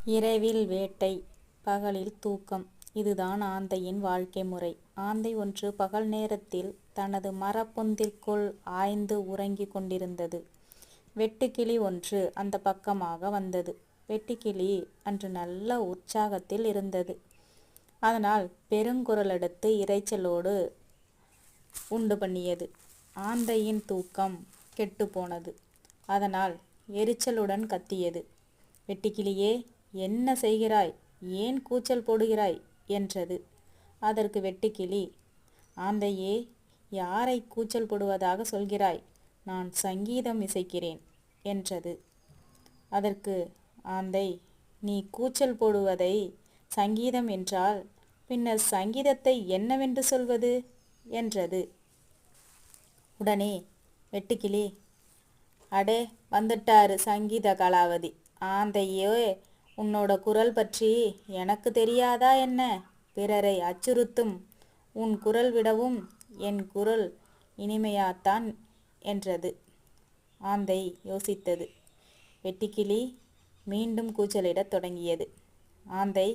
இரவில் வேட்டை, பகலில் தூக்கம். இதுதான் ஆந்தையின் வாழ்க்கை முறை. ஆந்தை ஒன்று பகல் நேரத்தில் தனது மரப்பொந்திற்குள் ஆய்ந்து உறங்கிக் கொண்டிருந்தது. வெட்டுக்கிளி ஒன்று அந்த பக்கமாக வந்தது. வெட்டுக்கிளி அன்று நல்ல உற்சாகத்தில் இருந்தது. அதனால் பெருங்குரலெடுத்து இரைச்சலோடு உண்டு பண்ணியது. ஆந்தையின் தூக்கம் கெட்டுப்போனது. அதனால் எரிச்சலுடன் கத்தியது. வெட்டுக்கிளியே, என்ன செய்கிறாய்? ஏன் கூச்சல் போடுகிறாய் என்றது. அதற்கு வெட்டுக்கிளி, ஆந்தையே, யாரை கூச்சல் போடுவதாக சொல்கிறாய்? நான் சங்கீதம் இசைக்கிறேன் என்றது. அதற்கு ஆந்தை, நீ கூச்சல் போடுவதை சங்கீதம் என்றால் பின்னர் சங்கீதத்தை என்னவென்று சொல்வது என்றது. உடனே வெட்டுக்கிளி, அடே வந்துட்டாரு சங்கீத கலாவதி. ஆந்தையே, உன்னோட குரல் பற்றி எனக்கு தெரியாதா என்ன? பிறரை அச்சுறுத்தும் உன் குரல் விடவும் என் குரல் இனிமையாத்தான் என்றது. ஆந்தை யோசித்தது. வெட்டுக்கிளி மீண்டும் கூச்சலிடத் தொடங்கியது. ஆந்தை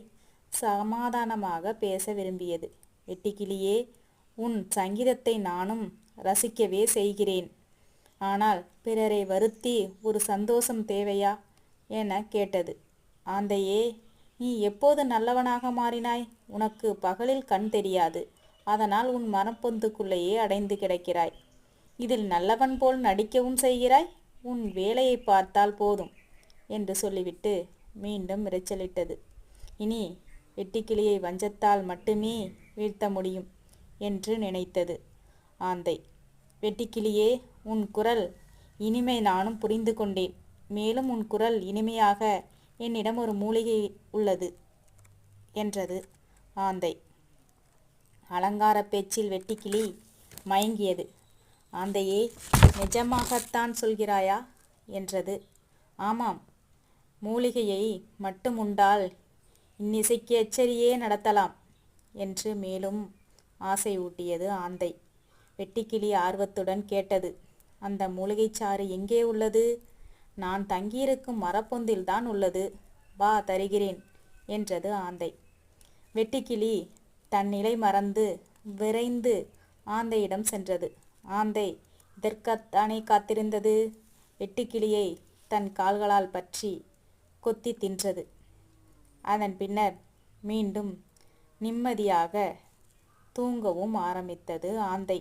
சமாதானமாக பேச விரும்பியது. வெட்டுக்கிளியே, உன் சங்கீதத்தை நானும் ரசிக்கவே செய்கிறேன். ஆனால் பிறரை வருத்தி ஒரு சந்தோஷம் தேவையா என கேட்டது. ஆந்தையே, நீ எப்போது நல்லவனாக மாறினாய்? உனக்கு பகலில் கண் தெரியாது. அதனால் உன் மரப்பொந்துக்குள்ளேயே அடைந்து கிடக்கிறாய். இதில் நல்லவன் போல் நடிக்கவும் செய்கிறாய். உன் வேலையை பார்த்தால் போதும் என்று சொல்லிவிட்டு மீண்டும் இரைச்சலிட்டது. இனி வெட்டுக்கிளியை வஞ்சத்தால் மட்டுமே வீழ்த்த முடியும் என்று நினைத்தது ஆந்தை. வெட்டுக்கிளியே, உன் குரல் இனிமை நானும் புரிந்து கொண்டேன். மேலும் உன் குரல் இனிமையாக என்னிடம் ஒரு மூலிகை உள்ளது என்றது ஆந்தை. அலங்கார பேச்சில் வெட்டுக்கிளி மயங்கியது. ஆந்தையே, நிஜமாகத்தான் சொல்கிறாயா என்றது. ஆமாம், மூலிகையை மட்டும் உண்டால் இன்னிசைக்கு எச்சரியே நடத்தலாம் என்று மேலும் ஆசை ஊட்டியது ஆந்தை. வெட்டுக்கிளி ஆர்வத்துடன் கேட்டது. அந்த மூலிகைச்சாறு எங்கே உள்ளது? நான் தங்கியிருக்கும் மரப்பொந்தில்தான் உள்ளது. வா, தருகிறேன் என்றது ஆந்தை. வெட்டுக்கிளி தன் நிலை மறந்து விரைந்து ஆந்தையிடம் சென்றது. ஆந்தை இதற்குத்தானே காத்திருந்தது. வெட்டுக்கிளியை தன் கால்களால் பற்றி கொத்தி தின்றது. அதன் பின்னர் மீண்டும் நிம்மதியாக தூங்கவும் ஆரம்பித்தது ஆந்தை.